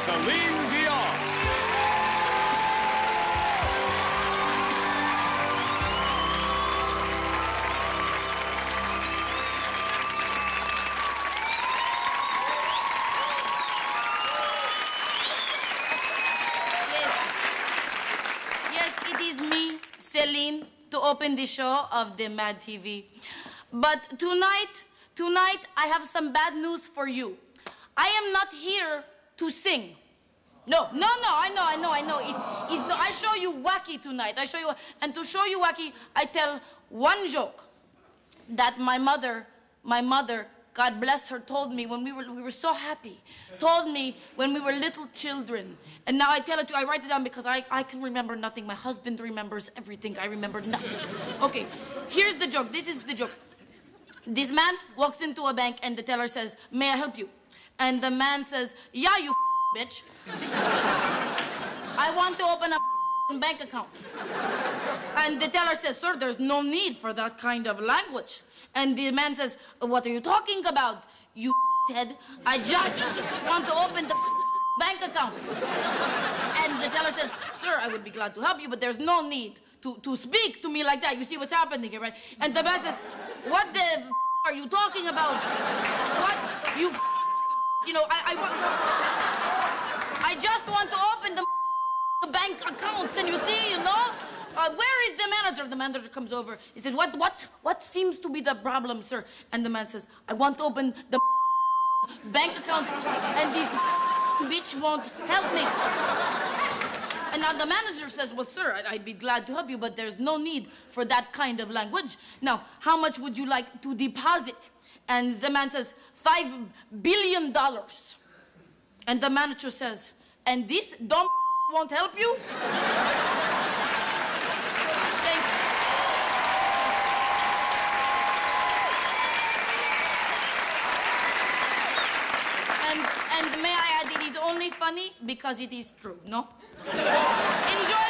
Celine Dion. Celine, to open the show of the Mad TV. But tonight, I have some bad news for you. I am not here to sing. No, I know. I show you wacky tonight. And to show you wacky, I tell one joke that my mother, God bless her, told me when we were so happy. Told me when we were little children. And now I tell it to you, I write it down because I can remember nothing. My husband remembers everything. I remember nothing. Okay, here's the joke. This is the joke. This man walks into a bank and the teller says, "May I help you?" And the man says, "Yeah, you bitch. I want to open a bank account." And the teller says, "Sir, there's no need for that kind of language." And the man says, "What are you talking about, you head? I just want to open the bank account." And the teller says, "Sir, I would be glad to help you, but there's no need to speak to me like that. You see what's happening here, right?" And the man says, "What the are you talking about? What? You know, I just want to open the bank account. Can you see, you know? Where is the manager?" The manager comes over. He says, what seems to be the problem, sir?" And the man says, "I want to open the bank account, and this bitch won't help me." And now the manager says, "Well, sir, I'd be glad to help you, but there's no need for that kind of language. Now, how much would you like to deposit?" And the man says, $5 billion. And the manager says, "And this dumb won't help you?" And may I add, it is only funny because it is true, no? Enjoy